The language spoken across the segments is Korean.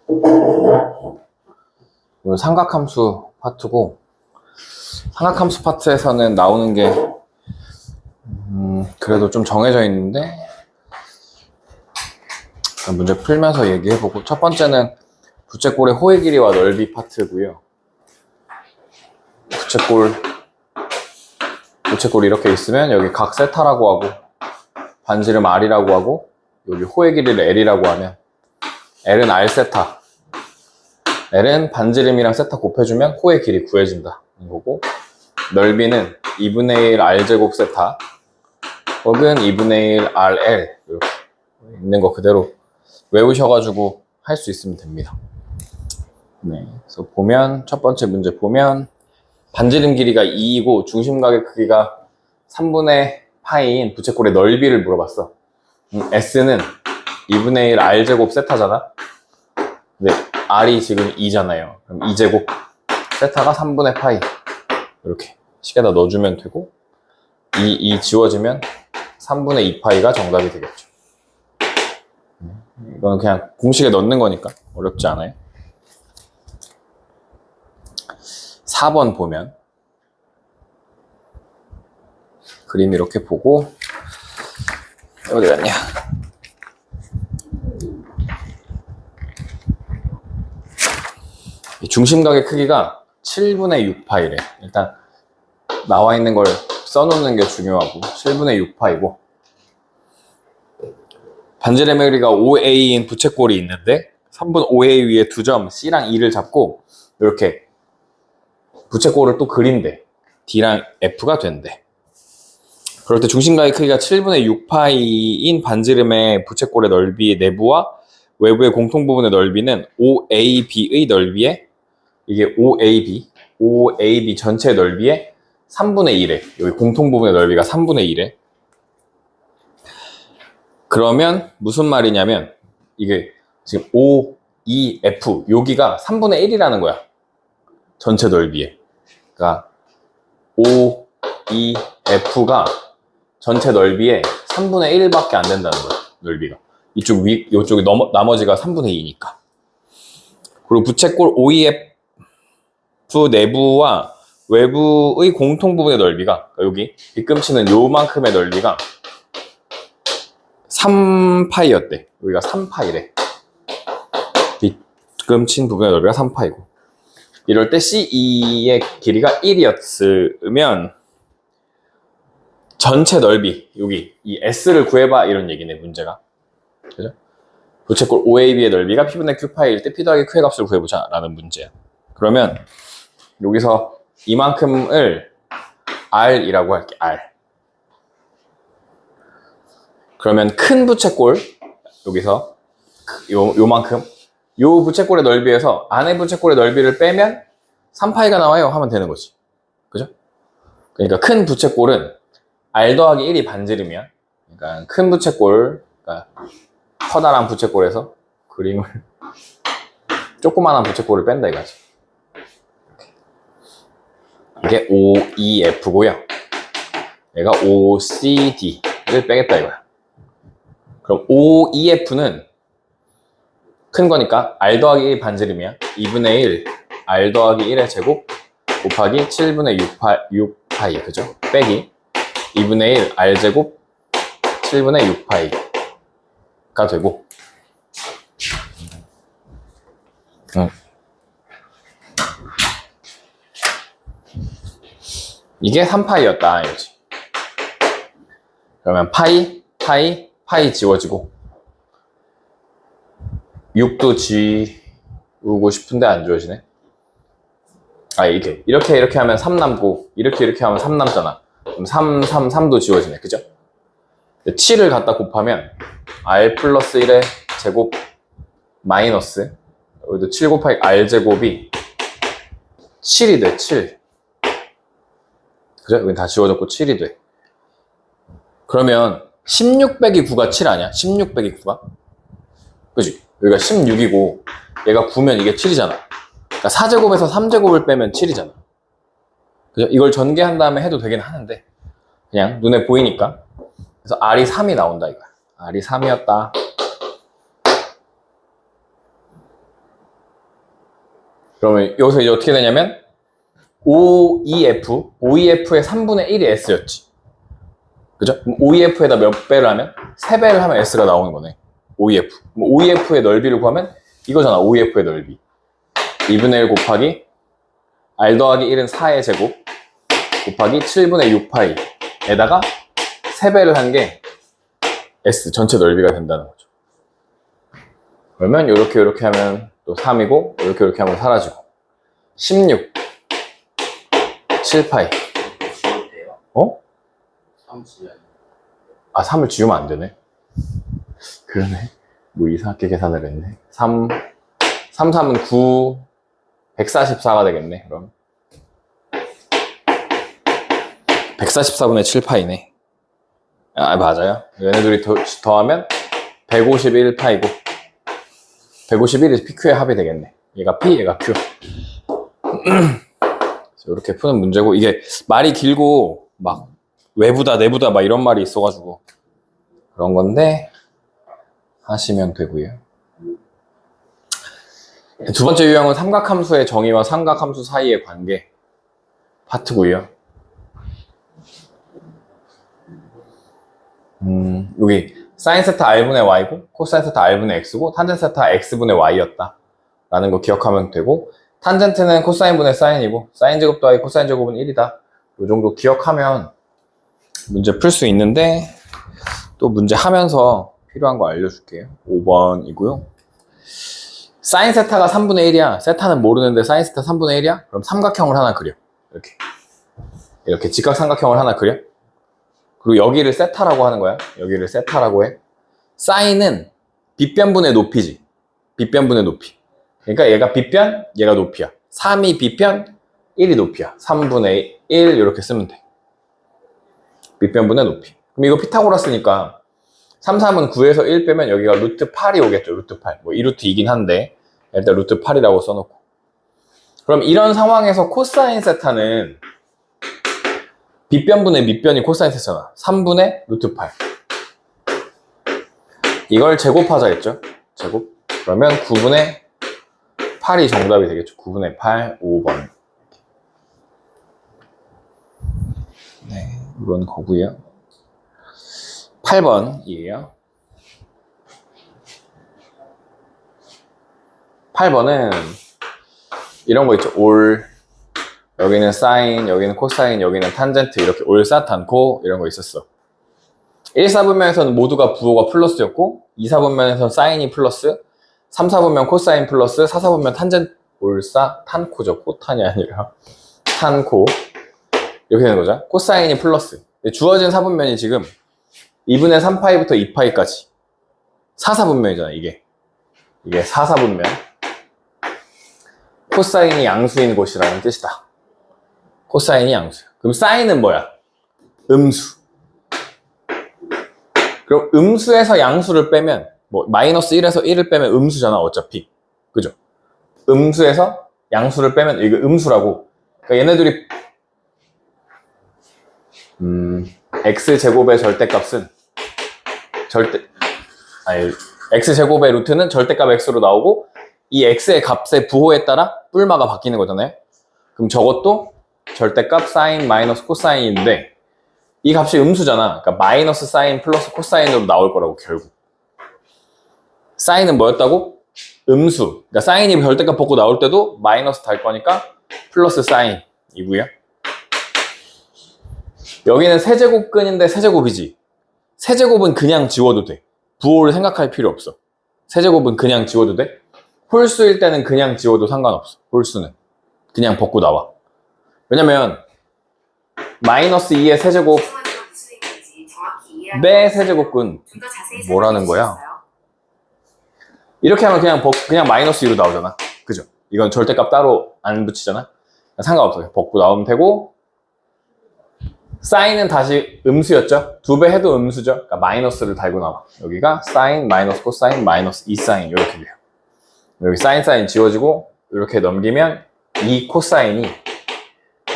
이건 삼각함수 파트고, 삼각함수 파트에서는 나오는 게 그래도 좀 정해져 있는데 문제 풀면서 얘기해보고, 첫 번째는 부채꼴의 호의 길이와 넓이 파트고요. 부채꼴 이렇게 있으면 여기 각 세타라고 하고 반지름 R이라고 하고 여기 호의 길이를 L이라고 하면 L은 R 세타, L은 반지름이랑 세타 곱해주면 호의 길이 구해진다 이거고, 넓이는 2분의 1 R제곱 세타 혹은 2분의 1 RL 이렇게 있는 거 그대로 외우셔가지고 할 수 있으면 됩니다. 네, 그래서 보면 첫 번째 문제 보면 반지름 길이가 2이고 중심각의 크기가 3분의 파이인 부채꼴의 넓이를 물어봤어. S는 2분의 1 R제곱 세타잖아. 근데 R이 지금 2잖아요. 그럼 2제곱 세타가 3분의 파이 이렇게 식에다 넣어주면 되고, 2 지워지면 3분의 2파이가 정답이 되겠죠. 이건 그냥 공식에 넣는 거니까 어렵지 않아요. 4번 보면 그림 이렇게 보고, 어디 갔냐? 중심각의 크기가 7분의 6파이래. 일단 나와 있는 걸 써놓는 게 중요하고 7분의 6파이고, 반지름의 길이가 5a인 부채꼴이 있는데 3분 5a 위에 2점 C랑 E를 잡고 이렇게 부채꼴을 또 그린대. D랑 F가 된대. 그럴 때 중심각의 크기가 7분의 6파이인 반지름의 부채꼴의 넓이 내부와 외부의 공통부분의 넓이는 5AB의 넓이에, 이게 5AB 전체 넓이의 3분의 1에, 여기 공통부분의 넓이가 3분의 1에. 그러면 무슨 말이냐면 이게 지금 5EF 여기가 3분의 1이라는 거야. 전체 넓이에. 그러니까 5EF가 전체 넓이의 3분의 1밖에 안 된다는 거야. 넓이가. 이쪽이 나머지가 3분의 2니까. 그리고 부채꼴 OEF 내부와 외부의 공통 부분의 넓이가, 여기 빗금치는 요만큼의 넓이가 3파이였대. 여기가 3파이래. 빗금친 부분의 넓이가 3파이고. 이럴 때 CE의 길이가 1이었으면 전체 넓이, 여기 이 S를 구해봐 이런 얘기네, 문제가. 그죠? 부채꼴 OAB의 넓이가 P분의 Q파이일 때 P 더하기 Q의 값을 구해보자 라는 문제야. 그러면 여기서 이만큼을 R이라고 할게, R. 그러면 큰 부채꼴, 여기서 요만큼, 요 부채꼴의 넓이에서 안의 부채꼴의 넓이를 빼면 3파이가 나와요 하면 되는 거지. 그죠? 그러니까 큰 부채꼴은 R 더하기 1이 반지름이야. 그러니까 큰 부채꼴, 그러니까 커다란 부채꼴에서 그림을 조그만한 부채꼴을 뺀다 이거지. 이게 OEF고요. 얘가 OCD를 빼겠다 이거야. 그럼 OEF는 큰 거니까 R 더하기 1 반지름이야. 2분의 1 R 더하기 1의 제곱 곱하기 7분의 6파이, 그죠? 빼기 2분의 1 R 제곱 7분의 6파이가 되고, 이게 3파이였다 이거지. 그러면 파이 지워지고 6도 지우고 싶은데 안 지워지네. 이렇게 하면 3 남고 이렇게 하면 3 남잖아. 그럼 3도 지워지네, 그죠? 7을 갖다 곱하면 R 플러스 1의 제곱 마이너스, 여기도 7 곱하기 R 제곱이 7이 돼, 7. 그죠? 여기 다 지워졌고 7이 돼. 그러면 16 빼기 9가 7 아니야? 16 빼기 9가? 그지? 여기가 16이고 얘가 9면 이게 7이잖아. 그러니까 4제곱에서 3제곱을 빼면 7이잖아. 그죠? 이걸 전개한 다음에 해도 되긴 하는데 그냥 눈에 보이니까. 그래서 R이 3이 나온다 이거야. R이 3이었다. 그러면 여기서 이제 어떻게 되냐면 OEF의 3분의 1이 S였지. 그죠? 그럼 OEF에다 몇 배를 하면? 3배를 하면 S가 나오는 거네. OEF. OEF의 넓이를 구하면 이거잖아. OEF의 넓이. 2분의 1 곱하기 R 더하기 1은 4의 제곱 곱하기 7분의 6파이에다가 3배를 한 게 S 전체 넓이가 된다는 거죠. 그러면 이렇게 하면 또 3이고 이렇게 하면 사라지고 16 7파이. 어? 3을 지우면 안 되네. 그러네. 뭐 이상하게 계산을 했네. 3은 9 144가 되겠네. 그럼 144분의 7파이네. 맞아요. 얘네들이 더하면 151파이고 151이 PQ의 합이 되겠네. 얘가 P, 얘가 Q. 이렇게 푸는 문제고, 이게 말이 길고 막 외부다 내부다 막 이런 말이 있어가지고 그런 건데 하시면 되고요. 두 번째 유형은 삼각함수의 정의와 삼각함수 사이의 관계 파트고요. 여기 사인 세타 R분의 Y고 코사인 세타 R분의 X고 탄젠트 세타 X분의 Y였다 라는 거 기억하면 되고, 탄젠트는 코사인분의 사인이고 사인 제곱 더하기 코사인 제곱은 1이다. 이 정도 기억하면 문제 풀 수 있는데, 또 문제 하면서 필요한 거 알려줄게요. 5번이고요. 사인 세타가 3분의 1이야. 세타는 모르는데 사인 세타 3분의 1이야? 그럼 삼각형을 하나 그려. 이렇게 직각 삼각형을 하나 그려. 그리고 여기를 세타라고 하는 거야. 여기를 세타라고 해. 사인은 빗변분의 높이지. 빗변분의 높이. 그러니까 얘가 빗변, 얘가 높이야. 3이 빗변, 1이 높이야. 3분의 1 이렇게 쓰면 돼. 빗변분의 높이. 그럼 이거 피타고라스니까 3, 3은 9에서 1 빼면 여기가 루트 8이 오겠죠. 루트 8. 뭐 2루트2긴 한데 일단 루트 8이라고 써놓고. 그럼 이런 상황에서 코사인 세타는 빗변분의 밑변이 코사인 세타잖아. 3분의 루트 8. 이걸 제곱하자 했죠. 제곱. 그러면 9분의 8이 정답이 되겠죠. 9분의 8, 5번. 네, 이런 거고요. 8번이에요. 8번은 이런 거 있죠. 올, 여기는 사인, 여기는 코사인, 여기는 탄젠트, 이렇게 올사탄코 이런 거 있었어. 1, 4분면에서는 모두가 부호가 플러스였고 2, 4분면에서는 사인이 플러스, 3, 4분면 코사인 플러스, 4, 4분면 탄젠트, 올사, 탄코죠. 코탄이 아니라 탄코. 이렇게 되는 거죠. 코사인이 플러스. 주어진 4분면이 지금 2분의 3파이부터 2파이까지 4, 4분면이잖아. 이게 4, 4분면. 코사인이 양수인 곳이라는 뜻이다. 코사인이 양수야. 그럼 사인은 뭐야? 음수. 그럼 음수에서 양수를 빼면 뭐 마이너스 1에서 1을 빼면 음수잖아. 어차피. 그죠? 음수에서 양수를 빼면 이게 음수라고. 그러니까 얘네들이 x제곱의 절대값은 x제곱의 루트는 절대값 x로 나오고, 이 x의 값의 부호에 따라 뿔마가 바뀌는 거잖아요. 그럼 저것도 절대값 사인 마이너스 코사인인데 이 값이 음수잖아. 그러니까 마이너스 사인 플러스 코사인으로 나올 거라고. 결국 사인은 뭐였다고? 음수. 그러니까 사인이 절대값 벗고 나올 때도 마이너스 달 거니까 플러스 사인이고요. 여기는 세제곱근인데 세제곱이지. 세제곱은 그냥 지워도 돼. 부호를 생각할 필요 없어. 세제곱은 그냥 지워도 돼. 홀수일 때는 그냥 지워도 상관없어. 홀수는 그냥 벗고 나와. 왜냐면 마이너스 2의 세제곱 배 세제곱근 뭐라는 거야? 이렇게 하면 그냥 마이너스 2로 나오잖아. 그죠? 이건 절대값 따로 안 붙이잖아. 상관없어요. 벗고 나오면 되고, 사인은 다시 음수였죠? 2배 해도 음수죠? 그러니까 마이너스를 달고 나와. 여기가 사인, 마이너스 코사인, 마이너스 2사인 이렇게 돼요. 여기 사인 지워지고 이렇게 넘기면 이 코사인이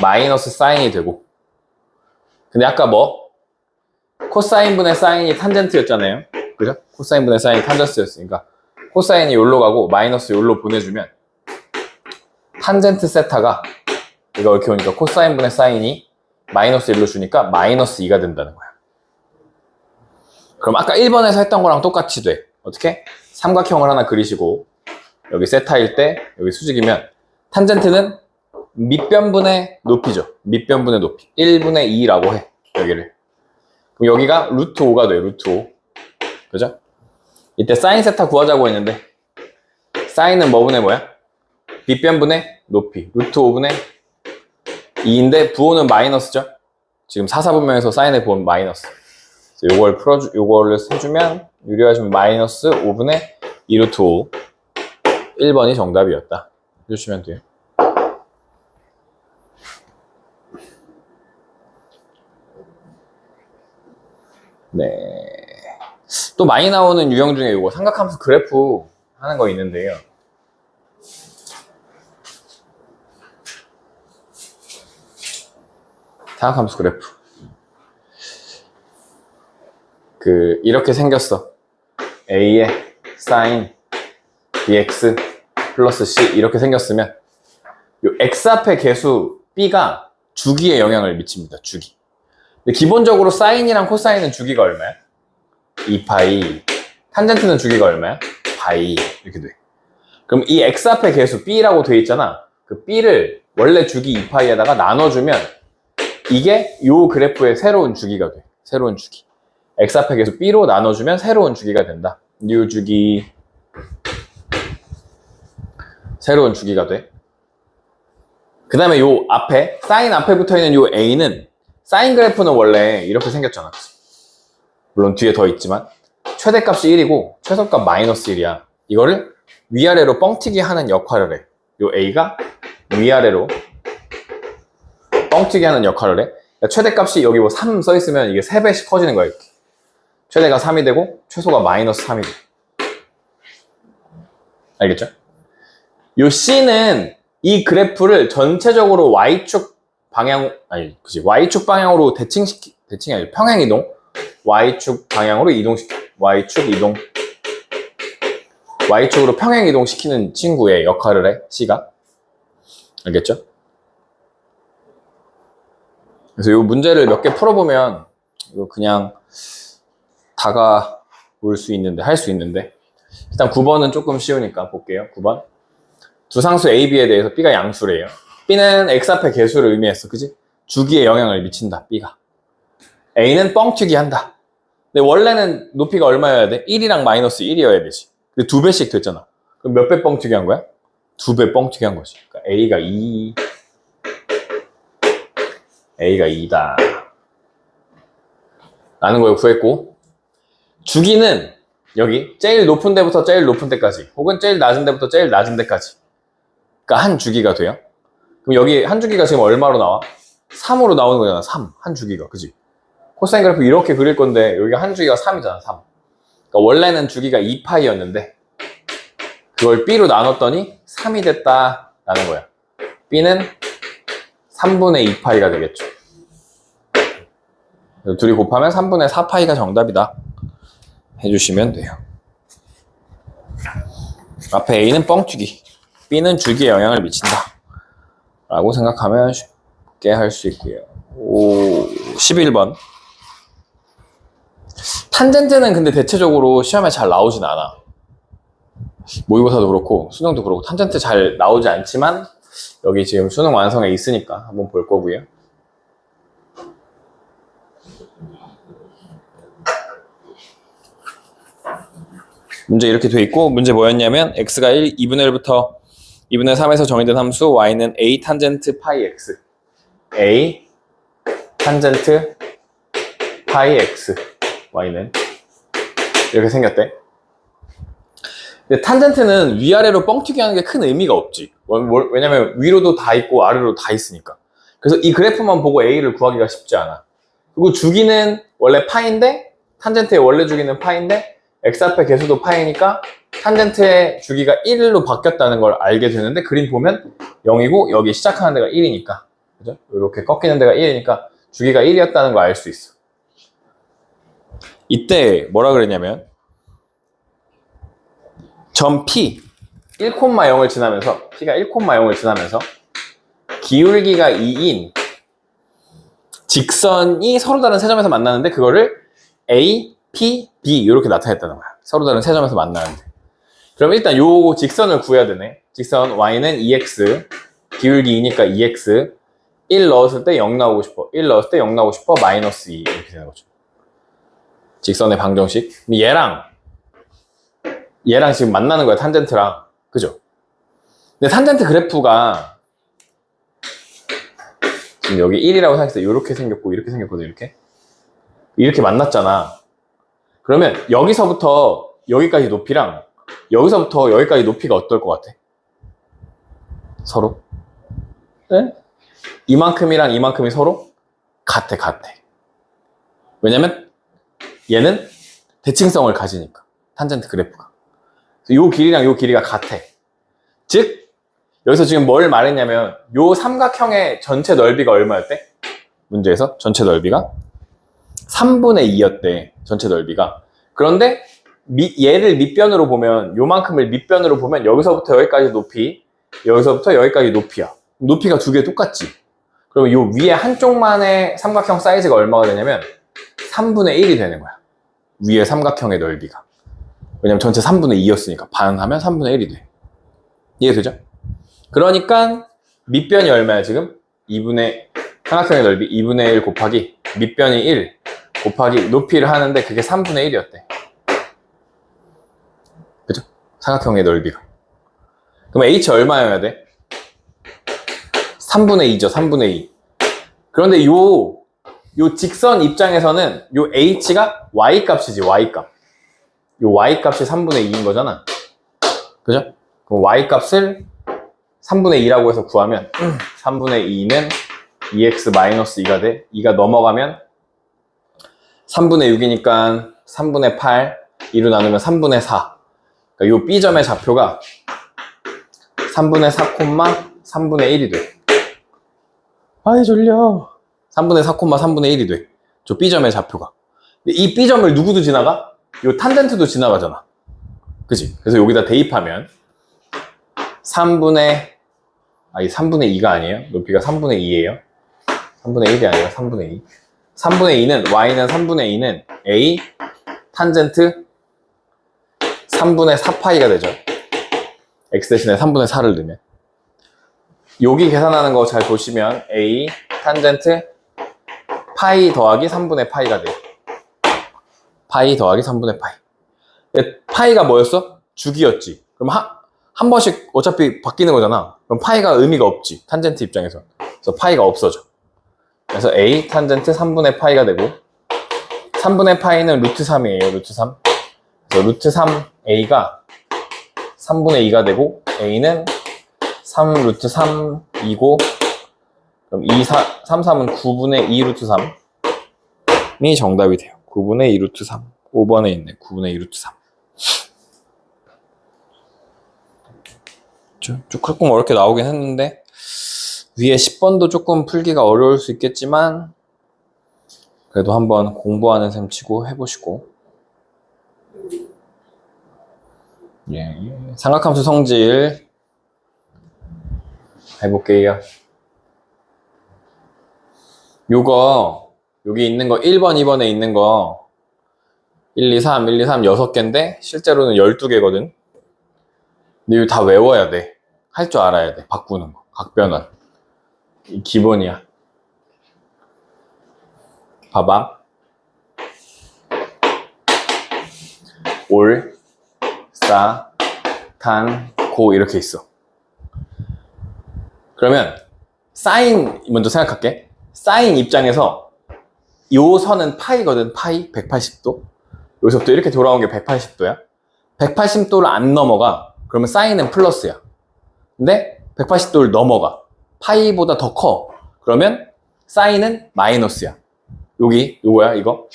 마이너스 사인이 되고, 근데 아까 뭐? 코사인분의 사인이 탄젠트였잖아요. 그죠? 코사인분의 사인이 탄젠트였으니까 코사인이 여기로 가고 마이너스 여기로 보내주면 탄젠트 세타가 이거 이렇게 오니까 코사인분의 사인이 마이너스 1로 주니까 마이너스 2가 된다는 거야. 그럼 아까 1번에서 했던 거랑 똑같이 돼. 어떻게? 삼각형을 하나 그리시고 여기 세타일 때 여기 수직이면 탄젠트는 밑변분의 높이죠. 밑변분의 높이 1분의 2라고 해. 여기를. 그럼 여기가 루트 5가 돼. 루트 5. 그죠? 이때 사인 세타 구하자고 했는데 사인은 뭐분의 뭐야? 밑변분의 높이 루트 5분의 2인데 부호는 마이너스죠? 지금 사사분면에서 사인의 부호는 마이너스. 요거를 해주면 유리하시면 마이너스 5분의 2 루트 5. 1번이 정답이었다. 해주시면 돼요. 네. 또 많이 나오는 유형 중에 이거 삼각함수 그래프 하는 거 있는데요. 삼각함수 그래프. 이렇게 생겼어. A의 sin bx 플러스 c 이렇게 생겼으면 요 x 앞의 개수 b가 주기에 영향을 미칩니다. 주기. 근데 기본적으로 사인이랑 코사인은 주기가 얼마야? 2파이. 탄젠트는 주기가 얼마야? 파이. 이렇게 돼. 그럼 이 x 앞의 개수 b라고 돼 있잖아. 그 b를 원래 주기 2파이에다가 나눠주면 이게 요 그래프의 새로운 주기가 돼. 새로운 주기. x 앞의 개수 b로 나눠주면 새로운 주기가 된다. 뉴 주기. 새로운 주기가 돼. 그 다음에 요 앞에 사인 앞에 붙어있는 요 a는 사인 그래프는 원래 이렇게 생겼잖아. 물론 뒤에 더 있지만 최대값이 1이고 최소값 마이너스 1이야. 이거를 위아래로 뻥튀기 하는 역할을 해. 요 a가 위아래로 뻥튀기 하는 역할을 해. 그러니까 최대값이 여기 뭐 3 써있으면 이게 3배씩 커지는 거야. 이렇게. 최대가 3이 되고 최소가 마이너스 3이 돼. 알겠죠? 요 C는 이 그래프를 전체적으로 Y축 방향, Y축 방향으로 대칭이 아니라 평행이동? Y축 방향으로 이동시켜. Y축 이동. Y축으로 평행이동 시키는 친구의 역할을 해, C가. 알겠죠? 그래서 이 문제를 몇 개 풀어보면, 이거 그냥 다가올 수 있는데, 할 수 있는데. 일단 9번은 조금 쉬우니까 볼게요. 9번. 두 상수 A, B에 대해서 B가 양수래요. B는 X 앞의 개수를 의미했어. 그지? 주기에 영향을 미친다. B가. A는 뻥튀기 한다. 근데 원래는 높이가 얼마여야 돼? 1이랑 마이너스 1이어야 되지. 근데 2배씩 됐잖아. 그럼 몇 배 뻥튀기 한 거야? 2배 뻥튀기 한 거지. 그러니까 A가 2. A가 2다. 라는 걸 구했고. 주기는 여기 제일 높은 데부터 제일 높은 데까지 혹은 제일 낮은 데부터 제일 낮은 데까지 그러니까 한 주기가 돼요. 그럼 여기 한 주기가 지금 얼마로 나와? 3으로 나오는 거잖아. 3. 한 주기가. 그지? 코사인 그래프 이렇게 그릴 건데 여기가 한 주기가 3이잖아. 3. 그러니까 원래는 주기가 2파이였는데 그걸 B로 나눴더니 3이 됐다 라는 거야. B는 3분의 2파이가 되겠죠. 둘이 곱하면 3분의 4파이가 정답이다 해주시면 돼요. 앞에 A는 뻥튀기, B는 주기에 영향을 미친다 라고 생각하면 쉽게 할 수 있고요. 11번. 탄젠트는 근데 대체적으로 시험에 잘 나오진 않아. 모의고사도 그렇고 수능도 그렇고 탄젠트 잘 나오지 않지만 여기 지금 수능 완성에 있으니까 한번 볼 거고요. 문제 이렇게 돼 있고 문제 뭐였냐면 x가 2분의 1부터 2분의 3에서 정의된 함수 y는 a 탄젠트 파이 x a 탄젠트 파이 x y는 이렇게 생겼대. 근데 탄젠트는 위아래로 뻥튀기 하는 게 큰 의미가 없지. 왜냐면 위로도 다 있고 아래로 다 있으니까. 그래서 이 그래프만 보고 a를 구하기가 쉽지 않아. 그리고 주기는 원래 파인데 탄젠트의 원래 주기는 파인데 x 앞의 개수도 파이니까 탄젠트의 주기가 1로 바뀌었다는 걸 알게 되는데 그림 보면 0이고 여기 시작하는 데가 1이니까 그죠? 이렇게 꺾이는 데가 1이니까 주기가 1이었다는 걸 알 수 있어. 이때 뭐라 그랬냐면 점 P 1,0을 지나면서 P가 1,0을 지나면서 기울기가 2인 직선이 서로 다른 세 점에서 만나는데 그거를 A, P, B 이렇게 나타냈다는 거야. 서로 다른 세 점에서 만나는데. 그럼 일단 요 직선을 구해야 되네. 직선 Y는 2X, 기울기 2니까 2X, 1 넣었을 때 0 나오고 싶어. 1 넣었을 때 0 나오고 싶어. 마이너스 2 이렇게 되는 거죠. 직선의 방정식. 얘랑 지금 만나는 거야. 탄젠트랑. 그죠? 근데 탄젠트 그래프가 지금 여기 1이라고 생각했을 때 이렇게 생겼고 이렇게 생겼거든. 이렇게 만났잖아. 그러면 여기서부터 여기까지 높이랑 여기서부터 여기까지 높이가 어떨 것 같아? 서로? 네? 이만큼이랑 이만큼이 서로 같아. 왜냐면 얘는 대칭성을 가지니까. 탄젠트 그래프가. 요 길이랑 요 길이가 같아. 즉 여기서 지금 뭘 말했냐면 요 삼각형의 전체 넓이가 얼마였대? 문제에서 전체 넓이가 3분의 2였대. 전체 넓이가. 그런데 얘를 밑변으로 보면 요만큼을 밑변으로 보면 여기서부터 여기까지 높이, 여기서부터 여기까지 높이야. 높이가 두 개 똑같지. 그러면 요 위에 한쪽만의 삼각형 사이즈가 얼마가 되냐면 3분의 1이 되는 거야. 위에 삼각형의 넓이가. 왜냐면 전체 3분의 2였으니까 반하면 3분의 1이 돼. 이해되죠? 그러니까 밑변이 얼마야 지금? 삼각형의 넓이 2분의 1 곱하기 밑변이 1 곱하기 높이를 하는데 그게 3분의 1이었대. 그죠? 삼각형의 넓이가. 그럼 H 얼마여야 돼? 3분의 2죠. 3분의 2. 그런데 요 직선 입장에서는 요 H가 Y 값이지. Y 값. 요 Y 값이 3분의 2인 거잖아. 그죠? 그럼 Y 값을 3분의 2라고 해서 구하면 3분의 2는 2x-2가 돼. 2가 넘어가면 3분의 6이니까 3분의 8, 2로 나누면 3분의 4. 그러니까 요 B점의 좌표가 3분의 4, 3분의 1이 돼. 아이 졸려. 3분의 4, 3분의 1이 돼. 저 B점의 좌표가. 근데 이 B점을 누구도 지나가? 요 탄젠트도 지나가잖아. 그치? 그래서 여기다 대입하면 3분의 2가 아니에요. 높이가 3분의 2예요. 3분의 1이 아니라 3분의 2. 3분의 2는 Y는 3분의 2는 A 탄젠트 3분의 4파이가 되죠. X 대신에 3분의 4를 넣으면. 여기 계산하는 거 잘 보시면 A 탄젠트 파이 더하기 3분의 파이가 돼요. 파이 더하기 3분의 파이. 파이가 뭐였어? 주기였지. 그럼 한 번씩 어차피 바뀌는 거잖아. 그럼 파이가 의미가 없지. 탄젠트 입장에서. 그래서 파이가 없어져. 그래서 A 탄젠트 3분의 파이가 되고 3분의 파이는 루트 3이에요. 루트 3. 그래서 루트 3A가 3분의 2가 되고 A는 3 루트 3이고 그럼 3, 3은 9분의 2 루트 3이 정답이 돼요. 9분의 2 루트 3. 5번에 있네. 9분의 2 루트 3. 조금 어렵게 나오긴 했는데 위에 10번도 조금 풀기가 어려울 수 있겠지만 그래도 한번 공부하는 셈 치고 해보시고 삼각함수 성질 해볼게요. 요거 여기 있는 거 1번, 2번에 있는 거 1, 2, 3, 1, 2, 3 6개인데 실제로는 12개거든. 근데 이거 다 외워야 돼. 할 줄 알아야 돼. 바꾸는 거. 각변환. 이 기본이야. 봐봐. 올, 싸, 탄, 고 이렇게 있어. 그러면 사인 먼저 생각할게. 사인 입장에서 요 선은 파이거든. 파이 180도. 여기서부터 이렇게 돌아온 게 180도야. 180도를 안 넘어가. 그러면 사인은 플러스야. 근데 180도를 넘어가. 파이보다 더 커. 그러면 사인은 마이너스야. 요거야, 이거.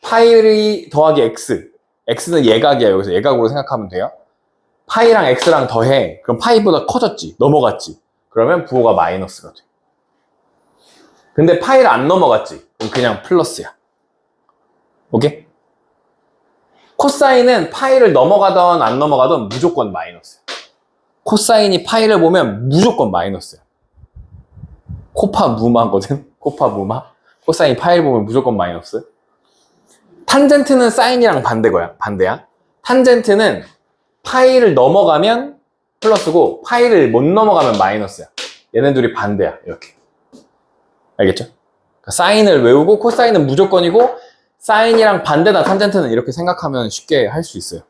파이 더하기 x. x는 예각이야. 여기서 예각으로 생각하면 돼요. 파이랑 x랑 더해. 그럼 파이보다 커졌지. 넘어갔지. 그러면 부호가 마이너스가 돼. 근데 파이를 안 넘어갔지. 그럼 그냥 플러스야. 오케이? 코사인은 파이를 넘어가던 안 넘어가던 무조건 마이너스야. 코사인이 파이를 보면 무조건 마이너스야. 코파 무마거든. 코파 무마. 코사인이 파이를 보면 무조건 마이너스. 탄젠트는 사인이랑 반대야. 탄젠트는 파이를 넘어가면 플러스고 파이를 못 넘어가면 마이너스야. 얘네 둘이 반대야. 이렇게. 알겠죠? 그러니까 사인을 외우고 코사인은 무조건이고 사인이랑 반대다 탄젠트는 이렇게 생각하면 쉽게 할 수 있어요.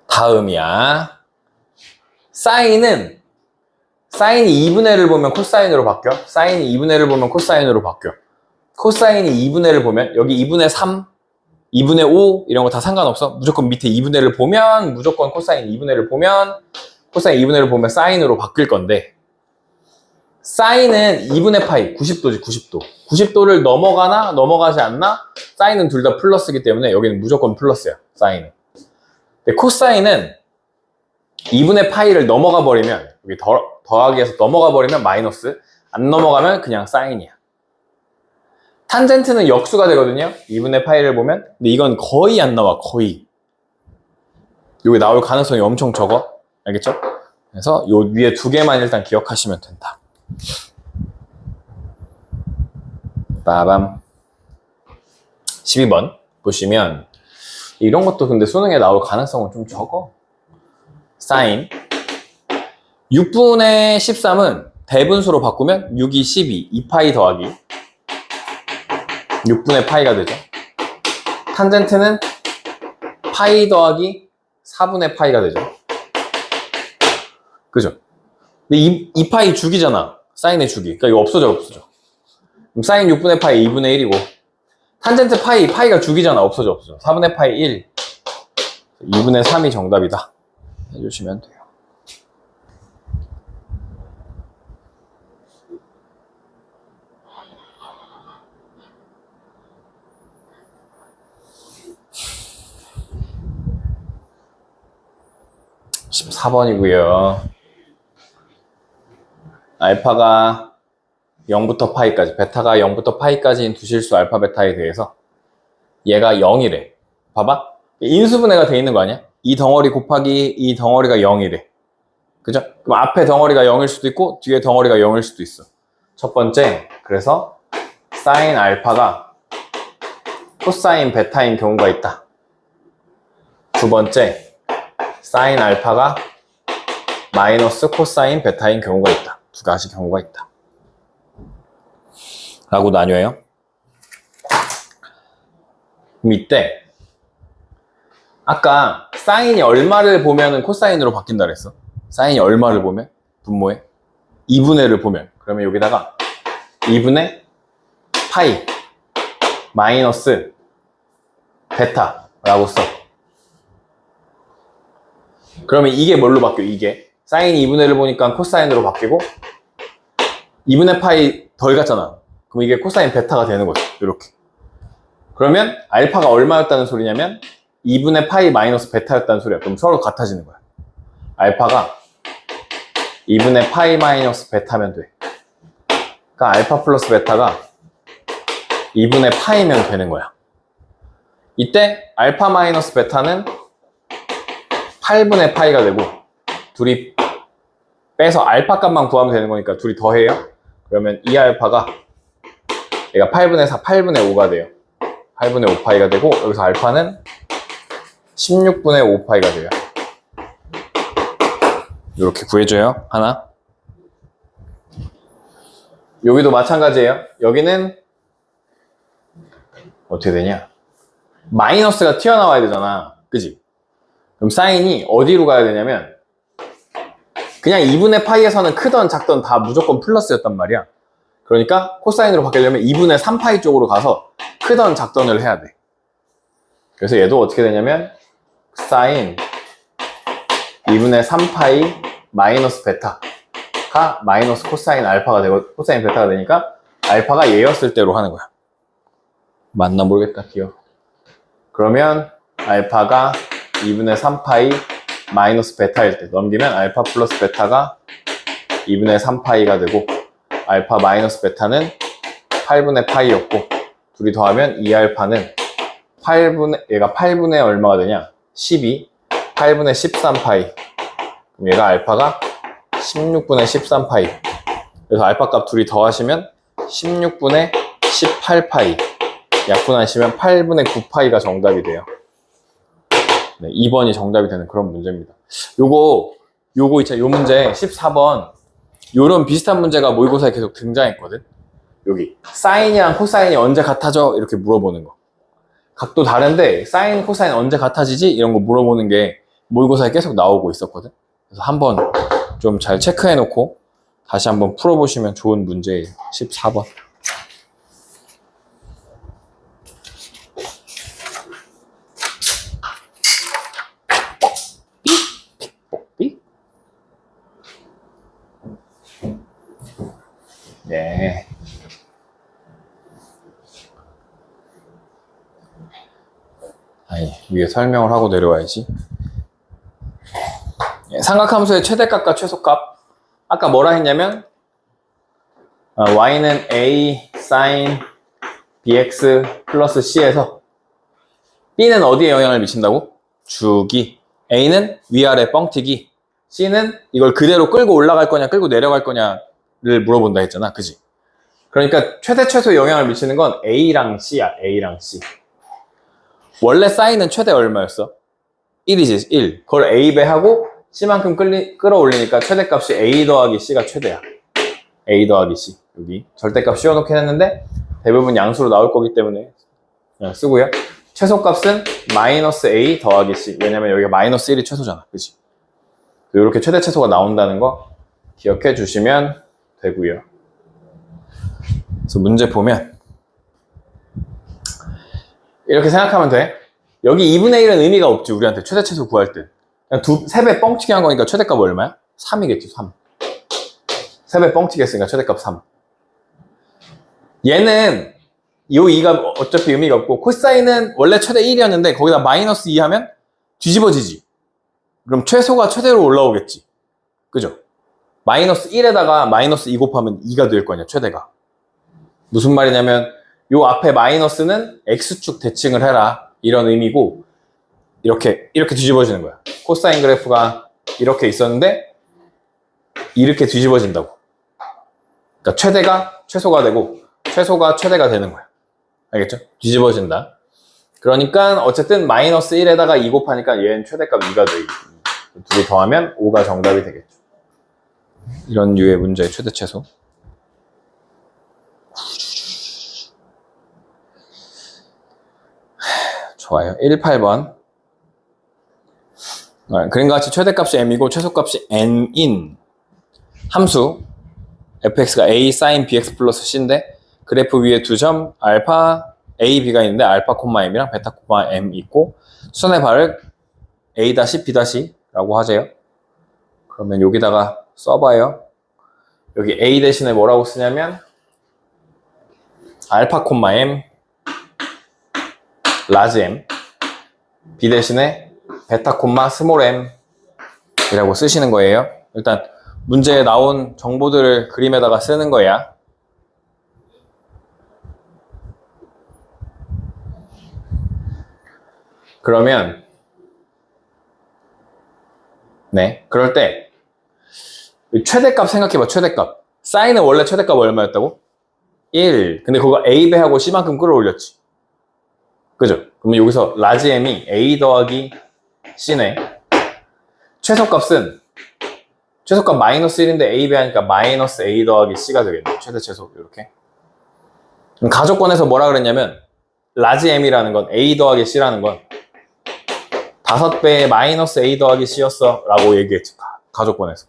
다음이야. 사인이 2분의 1을 보면 코사인으로 바뀌어. 사인이 2분의 1을 보면 코사인으로 바뀌어. 코사인이 2분의 1을 보면 여기 2분의 3, 2분의 5 이런 거 다 상관없어. 무조건 밑에 2분의 1을 보면 무조건 코사인 2분의 1을 보면 코사인 2분의 1을 보면 사인으로 바뀔 건데 사인은 2분의 파이 90도지 90도. 90도를 넘어가나 넘어가지 않나 사인은 둘 다 플러스이기 때문에 여기는 무조건 플러스야. 사인은. 근데 코사인은 2분의 파이를 넘어가 버리면 여기 더하기에서 넘어가 버리면 마이너스, 안 넘어가면 그냥 사인이야. 탄젠트는 역수가 되거든요. 2분의 파이를 보면. 근데 이건 거의 안 나와. 거의. 여기 나올 가능성이 엄청 적어. 알겠죠? 그래서 요 위에 두 개만 일단 기억하시면 된다. 빠밤. 12번 보시면 이런 것도 근데 수능에 나올 가능성은 좀 적어. 사인 6분의 13은 대분수로 바꾸면 6이 12, 2파이 더하기 6분의 파이가 되죠. 탄젠트는 파이 더하기 4분의 파이가 되죠. 그죠? 근데 2파이 주기잖아. 사인의 주기. 그러니까 이거 없어져. 그럼 사인 6분의 파이 2분의 1이고 탄젠트 파이가 주기잖아. 없어져. 4분의 파이 1 2분의 3이 정답이다 해주시면 돼요. (14번이고요) 알파가 0부터 파이까지, 베타가 0부터 파이까지인 두 실수 알파 베타에 대해서 얘가 0이래. 봐봐. 인수분해가 돼 있는 거 아니야? 이 덩어리 곱하기 이 덩어리가 0이래. 그죠? 그럼 앞에 덩어리가 0일 수도 있고 뒤에 덩어리가 0일 수도 있어. 첫 번째, 그래서 사인 알파가 코사인 베타인 경우가 있다. 두 번째, 사인 알파가 마이너스 코사인 베타인 경우가 있다. 두 가지 경우가 있다. 라고 나뉘어요. 그럼 이때 아까 사인이 얼마를 보면 코사인으로 바뀐다 그랬어. 사인이 얼마를 보면? 분모에 2분의를 보면. 그러면 여기다가 2분의 파이 마이너스 베타라고 써. 그러면 이게 뭘로 바뀌어? 이게 사인이 2분의 1을 보니까 코사인으로 바뀌고 2분의 파이 덜 갔잖아. 그럼 이게 코사인 베타가 되는 거죠. 이렇게. 그러면 알파가 얼마였다는 소리냐면 2분의 파이 마이너스 베타였다는 소리야. 그럼 서로 같아지는 거야. 알파가 2분의 파이 마이너스 베타면 돼. 그러니까 알파 플러스 베타가 2분의 파이면 되는 거야. 이때 알파 마이너스 베타는 8분의 파이가 되고 둘이 빼서 알파 값만 구하면 되는 거니까 둘이 더해요. 그러면 이 알파가 얘가 8분의 4, 8분의 5가 돼요. 8분의 5파이가 되고 여기서 알파는 16분의 5파이가 돼요. 이렇게 구해줘요. 하나. 여기도 마찬가지예요. 여기는 어떻게 되냐? 마이너스가 튀어나와야 되잖아. 그지? 그럼 사인이 어디로 가야 되냐면 그냥 2분의 파이에서는 크던 작던 다 무조건 플러스였단 말이야. 그러니까 코사인으로 바뀌려면 2분의 3파이 쪽으로 가서 크던 작던을 해야 돼. 그래서 얘도 어떻게 되냐면 사인 2분의 3파이 마이너스 베타가 마이너스 코사인 알파가 되고 코사인 베타가 되니까 알파가 얘였을 때로 하는 거야. 맞나 모르겠다. 기억. 그러면 알파가 2분의 3파이 마이너스 베타일 때 넘기면 알파 플러스 베타가 2분의 3파이가 되고 알파 마이너스 베타는 8분의 파이였고 둘이 더하면 2알파는 8분의 얘가 8분의 얼마가 되냐? 12 8분의 13파이 그럼 얘가 알파가 16분의 13파이. 그래서 알파 값 둘이 더하시면 16분의 18파이. 약분하시면 8분의 9파이가 정답이 돼요. 네, 2번이 정답이 되는 그런 문제입니다. 요거 있잖아요. 요 문제 14번. 요런 비슷한 문제가 모의고사에 계속 등장했거든. 여기 사인이랑 코사인이 언제 같아져? 이렇게 물어보는 거. 각도 다른데 사인, 코사인 언제 같아지지? 이런 거 물어보는 게 모의고사에 계속 나오고 있었거든. 그래서 한번 좀 잘 체크해 놓고 다시 한번 풀어보시면 좋은 문제예요. 14번. 네. 아니, 위에 설명을 하고 내려와야지. 삼각함수의 최대값과 최소값. 아까 뭐라 했냐면 y는 a sin bx 플러스 c에서 b는 어디에 영향을 미친다고? 주기. a는 위아래 뻥튀기. c는 이걸 그대로 끌고 올라갈 거냐 끌고 내려갈 거냐를 물어본다 했잖아. 그지? 그러니까 최대 최소 영향을 미치는 건 a랑 c야. a랑 c. 원래 사인은 최대 얼마였어? 1이지. 1. 그걸 a 배하고 c만큼 끌어올리니까 최대값이 a 더하기 c가 최대야. a 더하기 c. 여기 절대값 씌워놓긴 했는데 대부분 양수로 나올 거기 때문에 그냥 쓰고요. 최소값은 마이너스 a 더하기 c. 왜냐면 여기가 마이너스 1이 최소잖아. 그치? 이렇게 최대 최소가 나온다는 거 기억해 주시면 되고요. 그래서 문제 보면 이렇게 생각하면 돼. 여기 2분의 1은 의미가 없지. 우리한테 최대 최소 구할 때. 그냥 3배 뻥치기 한 거니까 최대값 얼마야? 3이겠지. 3. 3배 뻥치기 했으니까 최대값 3. 얘는 요 2가 어차피 의미가 없고 코사인은 원래 최대 1이었는데 거기다 마이너스 2 하면 뒤집어지지. 그럼 최소가 최대로 올라오겠지. 그죠? 마이너스 1에다가 마이너스 2 곱하면 2가 될 거 아니야. 최대가. 무슨 말이냐면 요 앞에 마이너스는 x축 대칭을 해라. 이런 의미고 이렇게 뒤집어지는 거야. 코사인 그래프가 이렇게 있었는데 이렇게 뒤집어진다고. 그러니까 최대가 최소가 되고 최소가 최대가 되는 거야. 알겠죠? 뒤집어진다. 그러니까 어쨌든 마이너스 1에다가 2 곱하니까 얘는 최대값 2가 되겠지. 둘이 더하면 5가 정답이 되겠죠. 이런 류의 문제의 최대 최소. 좋아요. 18번. 그림과 같이 최대값이 m이고 최소값이 n인 함수 fx가 a sin bx 플러스 c인데 그래프 위에 두 점 알파 a, b가 있는데 알파 콤마 m이랑 베타 콤마 m 있고 수선의 발을 a 다시 b 다시라고 하세요. 그러면 여기다가 써봐요. 여기 a 대신에 뭐라고 쓰냐면 알파 콤마 m 라지 m, b 대신에 베타 콤마 스몰 m 이라고 쓰시는 거예요. 일단 문제에 나온 정보들을 그림에다가 쓰는 거야. 그러면 네, 그럴 때 최대값 생각해봐. 최대값. 사인은 원래 최대값 얼마였다고? 1. 근데 그거 a 배하고 c만큼 끌어올렸지. 그죠? 그러면 여기서 라지 m이 a 더하기 c네. 최소값 마이너스 1인데 a 배하니까 마이너스 a 더하기 c가 되겠네. 최대 최소 이렇게. 그럼 가족권에서 뭐라 그랬냐면 라지 m이라는 건 a 더하기 c라는 건 5배의 마이너스 a 더하기 c였어 라고 얘기했지. 가족권에서.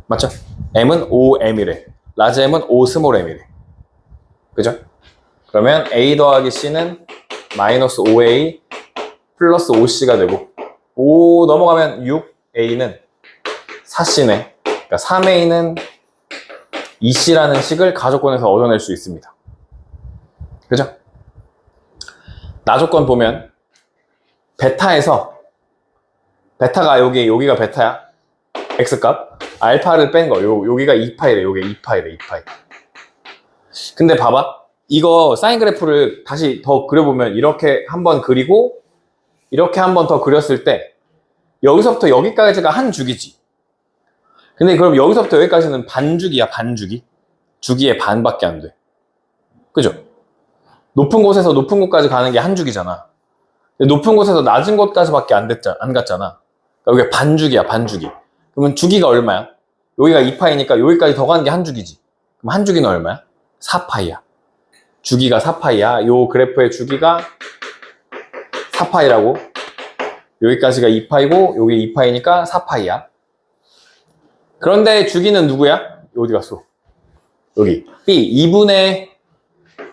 맞죠? m은 5m이래. 라지 m은 5 스몰 m이래. 그죠? 그러면 a 더하기 c는 마이너스 5a 플러스 5c가 되고 5 넘어가면 6a는 4c네. 그러니까 3a는 2c라는 식을 가족권에서 얻어낼 수 있습니다. 그죠? 나조건 보면 베타에서 베타가 여기가 베타야. x값. 알파를 뺀 거. 여기가 2파이래. 요게 2파이래. 2파이. 근데 봐봐. 이거 사인 그래프를 다시 더 그려보면 이렇게 한번 그리고 이렇게 한번 더 그렸을 때 여기서부터 여기까지가 한 주기지. 근데 그럼 여기서부터 여기까지는 반주기야, 반주기. 주기의 반밖에 안 돼. 그죠? 높은 곳에서 높은 곳까지 가는 게 한 주기잖아. 높은 곳에서 낮은 곳까지밖에 안 갔잖아. 그러니까 이게 반주기야, 반주기. 그러면 주기가 얼마야? 여기가 2파이니까 여기까지 더 가는 게 한 주기지. 그럼 한 주기는 얼마야? 4파이야. 주기가 4파이야. 요 그래프의 주기가 4파이라고. 여기까지가 2파이고 여기 2파이니까 4파이야. 그런데 주기는 누구야? 어디 갔어? 여기 B 2분의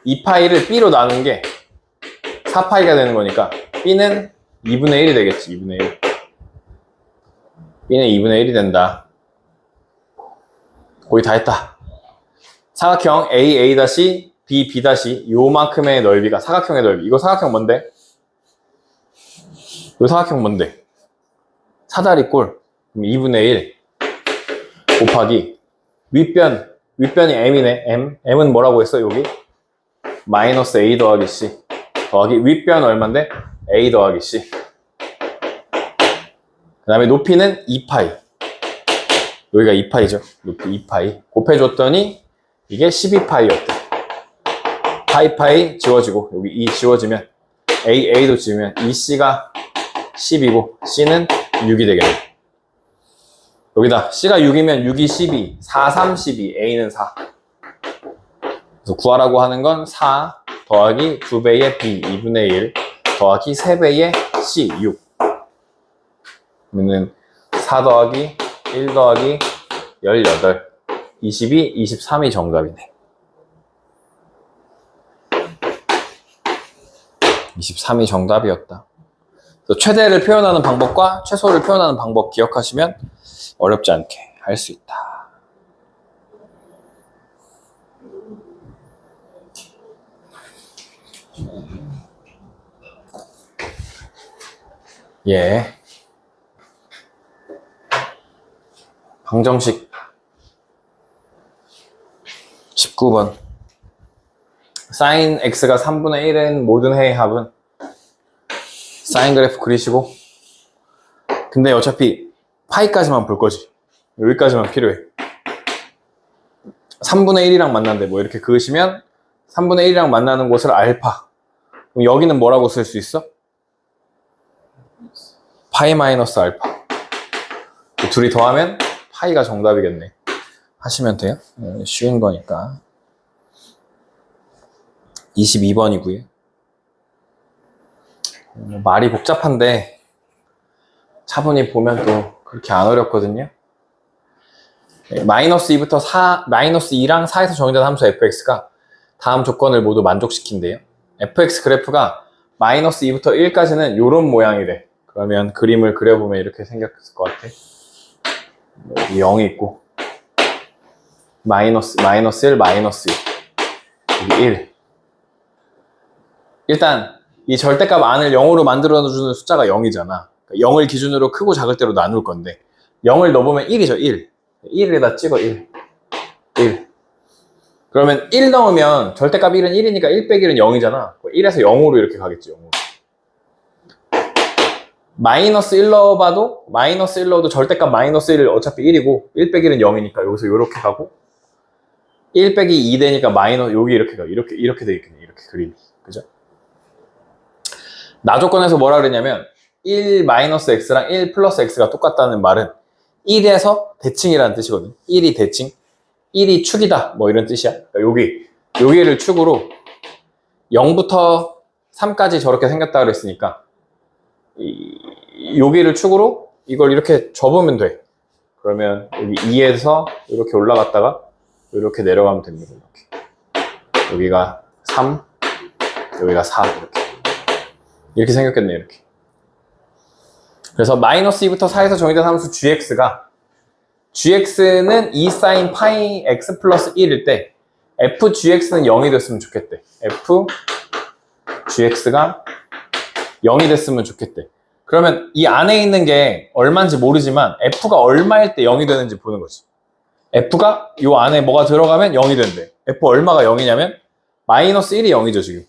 2파이를 B로 나눈 게 4파이가 되는 거니까 B는 2분의 1이 되겠지. 2분의 1. B는 2분의 1이 된다. 거의 다 했다. 사각형 A, A', B, B' 요만큼의 넓이가 사각형의 넓이. 이거 사각형 뭔데? 이 사각형 뭔데? 사다리꼴. 2분의 1 곱하기 윗변이 M이네. M은 뭐라고 했어? 여기 마이너스 A 더하기 C 더하기 윗변 얼만데? A 더하기 C. 그 다음에 높이는 2파이. 여기가 2파이죠. 높이 2파이. 곱해줬더니 이게 12파이였대. 파이 지워지고 여기 2 지워지면 A도 지우면 2C가 10이고 C는 6이 되겠네. 여기다 C가 6이면 6이 12, 4, 3, 12, A는 4. 그래서 구하라고 하는 건 4 더하기 2배의 B, 2분의 1 더하기 3배의 C, 6. 그러면 4 더하기 1 더하기 18, 22, 23이 정답이네. 23이 정답이었다. 최대를 표현하는 방법과 최소를 표현하는 방법 기억하시면 어렵지 않게 할 수 있다. 예. 방정식 19번. sin x가 3분의 1은 모든 해의 합은 사인 그래프 그리시고, 근데 어차피 파이까지만 볼 거지. 여기까지만 필요해. 3분의 1이랑 만난대. 뭐 이렇게 그으시면 3분의 1이랑 만나는 곳을 알파. 그럼 여기는 뭐라고 쓸 수 있어? 파이 마이너스 알파. 둘이 더하면 파이가 정답이겠네. 하시면 돼요. 쉬운 거니까. 22번이고요. 말이 복잡한데 차분히 보면 또 그렇게 안 어렵거든요. 마이너스 2부터 4, 마이너스 2랑 4에서 정의된 함수 fx가 다음 조건을 모두 만족시킨대요. fx 그래프가 마이너스 2부터 1까지는 이런 모양이래. 그러면 그림을 그려보면 이렇게 생겼을 것 같아. 0이 있고 마이너스 1, 마이너스 2 여기 1. 일단 이 절대값 안을 0으로 만들어주는 숫자가 0이잖아. 0을 기준으로 크고 작을 대로 나눌 건데 0을 넣어보면 1이죠. 1. 1에다 찍어. 1. 그러면 1 넣으면 절대값 1은 1이니까 1 빼기 1은 0이잖아. 1에서 0으로 이렇게 가겠지. 0으로. 마이너스 1 넣어봐도 마이너스 1 넣어도 절대값 마이너스 1 어차피 1이고 1 빼기 1은 0이니까 여기서 이렇게 가고 1 빼기 2 되니까 마이너스 여기 이렇게 가. 이렇게 돼 있겠네. 이렇게 그림이. 그죠? 나 조건에서 뭐라 그랬냐면 1 마이너스 x랑 1 플러스 x가 똑같다는 말은 1에서 대칭이라는 뜻이거든. 1이 대칭, 1이 축이다 뭐 이런 뜻이야. 그러니까 여기를 축으로 0부터 3까지 저렇게 생겼다 그랬으니까 여기를 축으로 이걸 이렇게 접으면 돼. 그러면 여기 2에서 이렇게 올라갔다가 이렇게 내려가면 됩니다. 이렇게. 여기가 3, 여기가 4 이렇게 생겼겠네요. 이렇게. 그래서 마이너스 2부터 4에서 정의된 함수 gx는 2 sin 파이 x 플러스 1일 때 fgx는 0이 됐으면 좋겠대. fgx가 0이 됐으면 좋겠대. 그러면 이 안에 있는 게 얼마인지 모르지만 f가 얼마일 때 0이 되는지 보는 거지. f가 이 안에 뭐가 들어가면 0이 된대. f 얼마가 0이냐면 마이너스 1이 0이죠 지금.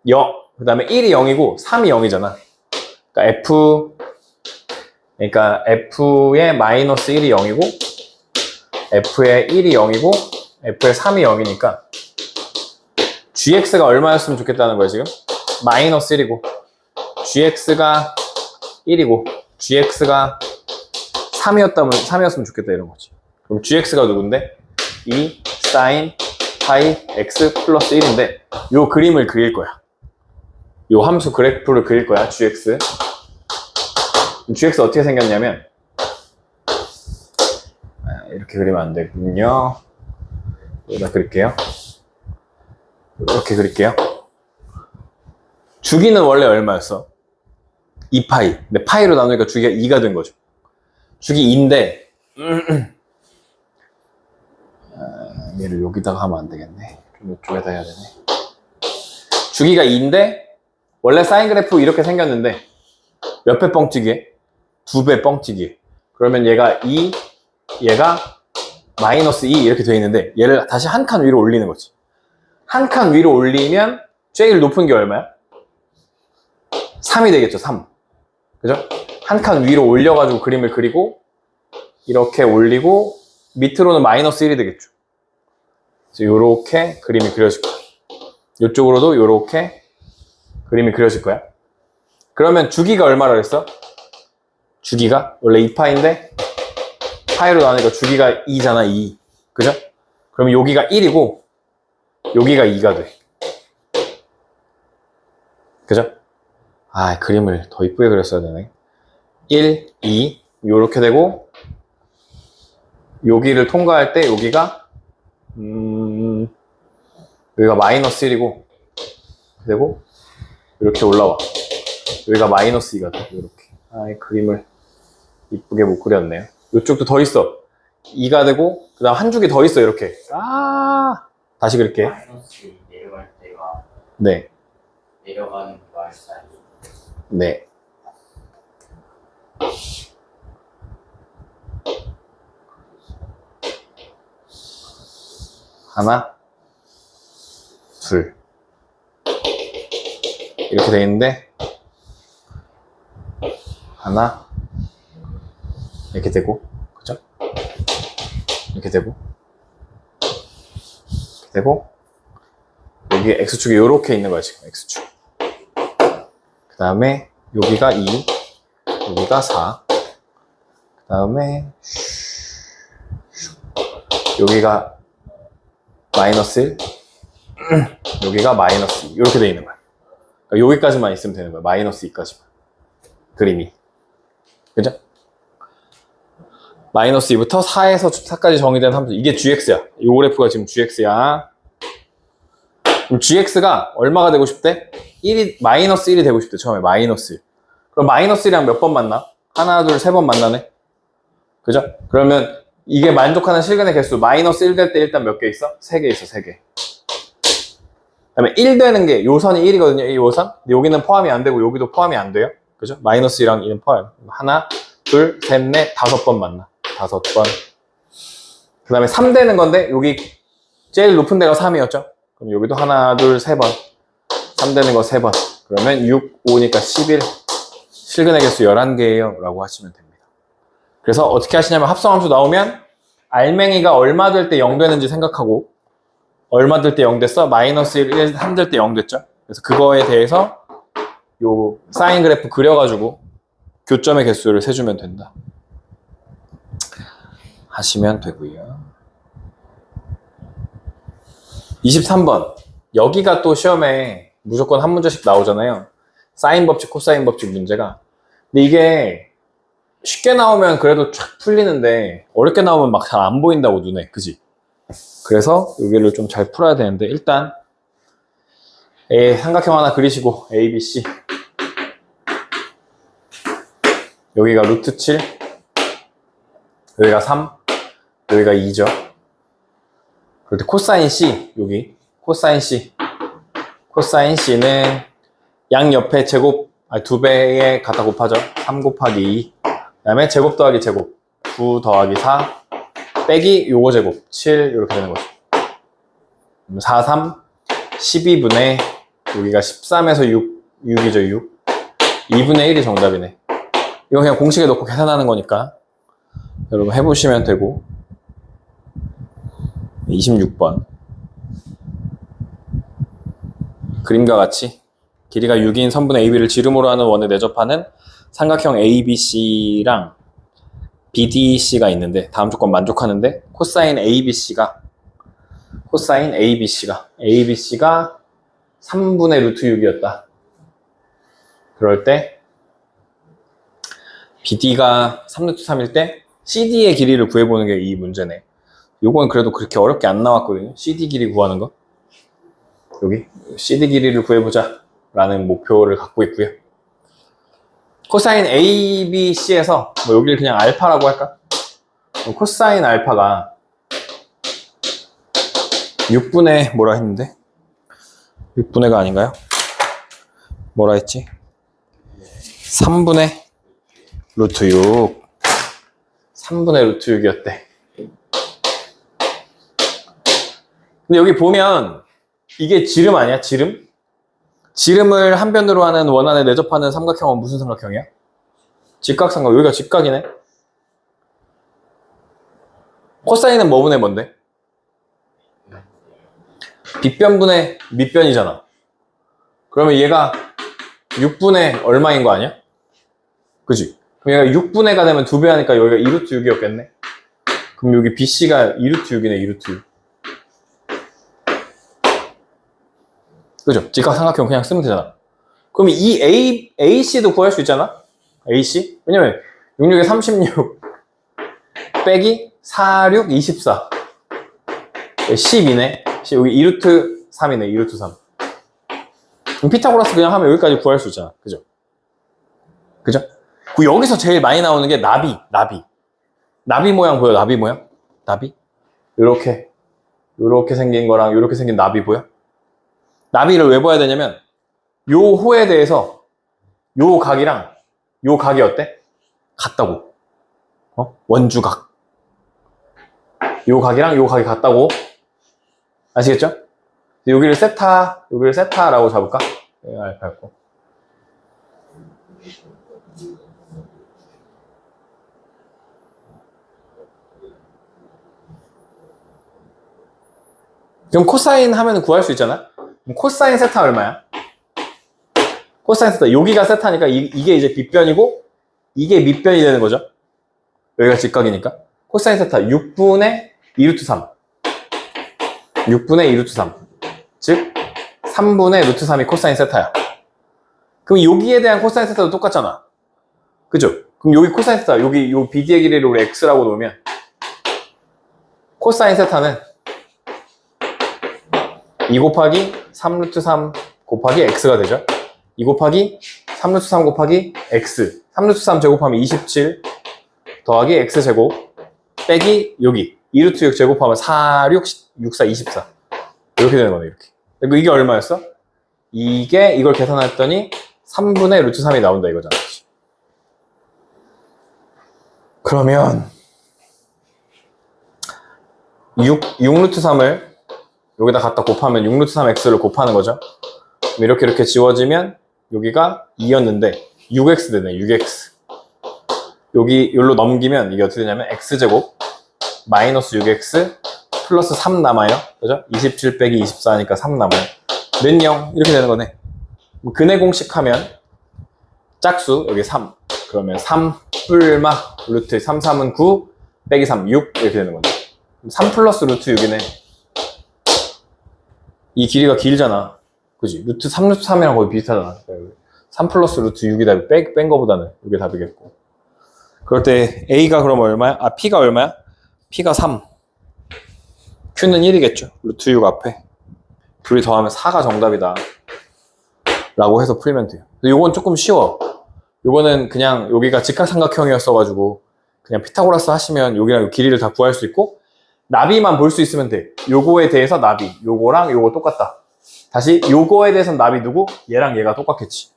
0. 그 다음에 1이 0이고 3이 0이잖아. 그러니까 f의 마이너스 1이 0이고 f의 1이 0이고 f의 3이 0이니까 gx가 얼마였으면 좋겠다는 거야 지금? 마이너스 1이고 gx가 1이고 gx가 3이었으면 좋겠다 이런 거지. 그럼 gx가 누군데? 2 sin 파이 x 플러스 1인데 요 그림을 그릴 거야. 요 함수 그래프를 그릴 거야. gx 어떻게 생겼냐면 이렇게 그리면 안 되군요. 여기다 그릴게요. 이렇게 그릴게요. 주기는 원래 얼마였어? 2파이. 근데 파이로 나누니까 주기가 2가 된 거죠. 주기 2인데 얘를 여기다가 하면 안 되겠네. 좀 이쪽에다 해야 되네. 주기가 2인데 원래 사인 그래프 이렇게 생겼는데 몇 배 뻥튀기해? 2배 뻥튀기해. 그러면 얘가 2, 얘가 마이너스 2 이렇게 돼 있는데 얘를 다시 한 칸 위로 올리는 거지. 한 칸 위로 올리면 제일 높은 게 얼마야? 3이 되겠죠. 3. 그죠? 한 칸 위로 올려가지고 그림을 그리고 이렇게 올리고 밑으로는 마이너스 1이 되겠죠. 그래서 요렇게 그림이 그려질 거야. 이쪽으로도 요렇게 그림이 그려질 거야. 그러면 주기가 얼마라 그랬어? 주기가 원래 2파인데 파이로 나누니까 주기가 2잖아. 2. 그죠? 그럼 여기가 1이고 여기가 2가 돼. 그죠? 아, 그림을 더 이쁘게 그렸어야 되네. 1, 2 요렇게 되고 여기를 통과할 때 여기가 여기가 마이너스 1이고 되고 이렇게 올라와. 여기가 마이너스 2가 돼. 이렇게. 아, 이 그림을 이쁘게 못 그렸네요. 이쪽도 더 있어. 2가 되고 그 다음 한 줄기 더 있어. 이렇게. 아, 다시 그릴게. 마이너스 내려갈 때가 네. 내려가는 말 사이. 네. 하나, 둘. 이렇게 돼 있는데, 하나, 이렇게 되고, 그죠? 이렇게 되고, 이렇게 되고, 여기 X축이 이렇게 있는 거야, 지금, X축. 그 다음에, 여기가 2, 여기가 4, 그 다음에, 여기가 마이너스 1, 여기가 마이너스 2, 이렇게 돼 있는 거야. 그러니까 여기까지만 있으면 되는 거야. 마이너스 2까지만. 그림이. 그죠? 마이너스 2부터 4에서 4까지 정의된 함수. 이게 gx야. 이 그래프가 지금 gx야. 그럼 gx가 얼마가 되고 싶대? 1이, 마이너스 1이 되고 싶대. 처음에 마이너스 1. 그럼 마이너스 1이랑 몇 번 만나? 하나, 둘, 세 번 만나네? 그죠? 그러면 이게 만족하는 실근의 개수 마이너스 1 될 때 일단 몇 개 있어? 3개 있어. 3개. 그 다음에 1 되는 게 요선이 1이거든요. 이 요선. 근데 여기는 포함이 안 되고 여기도 포함이 안 돼요. 그죠? 마이너스 2랑 2는 포함. 하나, 둘, 셋, 넷, 5번 만나. 5번. 그 다음에 3 되는 건데 여기 제일 높은 데가 3이었죠? 그럼 여기도 하나, 둘, 3번. 3 되는 거 3번. 그러면 6, 5니까 11. 실근의 개수 11개예요. 라고 하시면 됩니다. 그래서 어떻게 하시냐면 합성함수 나오면 알맹이가 얼마 될 때 0 되는지 생각하고 얼마 될 때 0 됐어? 마이너스 1, 3 될 때 0 됐죠? 그래서 그거에 대해서 요 사인 그래프 그려가지고 교점의 개수를 세주면 된다. 하시면 되고요. 23번. 여기가 또 시험에 무조건 한 문제씩 나오잖아요. 사인 법칙, 코사인 법칙 문제가. 근데 이게 쉽게 나오면 그래도 쫙 풀리는데 어렵게 나오면 막 잘 안 보인다고 눈에. 그지? 그래서 여기를 좀 잘 풀어야 되는데 일단 삼각형 하나 그리시고 A, B, C 여기가 루트 7 여기가 3 여기가 2죠. 그럴 때 코사인 C 여기 코사인 C는 양옆에 제곱 2배에 갖다 곱하죠. 3 곱하기 2 그 다음에 제곱 더하기 제곱 9 더하기 4 빼기 요거 제곱 7 이렇게 되는 거죠. 4, 3 12분의 여기가 13에서 6이죠. 6 2분의 1이 정답이네. 이거 그냥 공식에 넣고 계산하는 거니까 여러분 해보시면 되고 26번. 그림과 같이 길이가 6인 선분 AB를 지름으로 하는 원에 내접하는 삼각형 ABC랑 BDC가 있는데 다음 조건 만족하는데 코사인 ABC가 3분의 루트 6이었다. 그럴 때 BD가 3루트 3일 때 CD의 길이를 구해보는 게 이 문제네. 요건 그래도 그렇게 어렵게 안 나왔거든요. CD 길이 구하는 거. 여기 CD 길이를 구해보자 라는 목표를 갖고 있고요. 코사인 ABC에서 뭐 여기를 그냥 알파라고 할까? 코사인 알파가 6분의 뭐라 했는데? 6분의가 아닌가요? 뭐라 했지? 3분의 루트 6. 3분의 루트 6이었대. 근데 여기 보면 이게 지름 아니야? 지름? 지름을 한 변으로 하는 원안에 내접하는 삼각형은 무슨 삼각형이야? 직각삼각. 여기가 직각이네. 코사인은 뭐분의 뭔데? 빗변분의 밑변이잖아. 그러면 얘가 6분의 얼마인 거 아니야? 그지? 그럼 얘가 6분의가 되면 2배 하니까 여기가 2루트 6이었겠네? 그럼 여기 BC가 2루트 6이네, 2루트 6. 그죠? 직각삼각형 그냥 쓰면 되잖아. 그럼 이 AC도 구할 수 있잖아? AC? 왜냐면 66에 36 빼기 4, 6, 24 12네. 여기 2루트 3이네. 2루트 3. 그럼 피타고라스 그냥 하면 여기까지 구할 수 있잖아. 그죠? 그죠? 여기서 제일 많이 나오는 게 나비. 나비 모양 보여? 나비 모양? 나비? 요렇게 생긴 거랑 요렇게 생긴 나비 보여? 나비를 왜 봐야 되냐면 요 호에 대해서 요 각이랑 요 각이 어때? 같다고. 원주각. 요 각이랑 요 각이 같다고. 아시겠죠? 여기를 세타라고 잡을까? 알파였고. 그럼 코사인 하면 구할 수 있잖아? 그럼 코사인 세타 얼마야? 코사인 세타. 여기가 세타니까 이게 이제 빗변이고 이게 밑변이 되는 거죠? 여기가 직각이니까. 코사인 세타 6분의 2루트 3. 6분의 2루트 3. 즉 3분의 루트 3이 코사인 세타야. 그럼 여기에 대한 코사인 세타도 똑같잖아. 그죠? 그럼 여기 코사인 세타, 여기 요 BD의 길이를 우리 X라고 놓으면 코사인 세타는 2 곱하기 3루트 3 곱하기 X가 되죠. 2 곱하기 3루트 3 곱하기 X. 3루트 3 제곱하면 27 더하기 X제곱 빼기 여기 2루트 6 제곱하면 4, 6, 6, 4, 24 이렇게 되는 거네. 이렇게. 그리고 이게 얼마였어? 이걸 계산했더니 3분의 루트 3이 나온다 이거잖아. 그러면 6루트 3을 여기다 갖다 곱하면 6루트 3x를 곱하는 거죠. 이렇게 지워지면 여기가 2였는데 6x 되네. 6x. 여기로 넘기면 이게 어떻게 되냐면 x제곱 마이너스 6x 플러스 3 남아요. 그죠? 27 빼기 24니까 3 남아요. 는 0 이렇게 되는 거네. 근해 공식 하면 짝수 여기 3. 그러면 3 뿔마 루트 3, 3은 9 빼기 3, 6 이렇게 되는 거네. 3 플러스 루트 6이네. 이 길이가 길잖아. 그지? 루트 3, 루트 3이랑 거의 비슷하잖아. 3 플러스 루트 6이다. 뺀 거보다는 이게 답이겠고. 그럴 때 A가 그럼 얼마야? P가 얼마야? P가 3. Q는 1이겠죠. 루트 6 앞에. 둘이 더하면 4가 정답이다. 라고 해서 풀면 돼요. 요건 조금 쉬워. 요거는 그냥 여기가 직각삼각형이었어가지고 그냥 피타고라스 하시면 여기랑 길이를 다 구할 수 있고 나비만 볼 수 있으면 돼. 요거에 대해서 나비. 요거랑 요거 똑같다. 다시 요거에 대해서는 나비 누구? 얘랑 얘가 똑같겠지.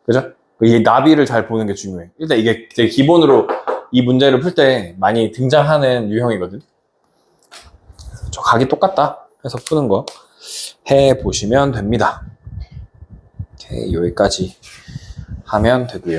그죠? 이 나비를 잘 보는 게 중요해. 일단 이게 되게 기본으로 이 문제를 풀 때 많이 등장하는 유형이거든. 저 각이 똑같다 해서 푸는 거 해보시면 됩니다. 오케이, 여기까지 하면 되고요.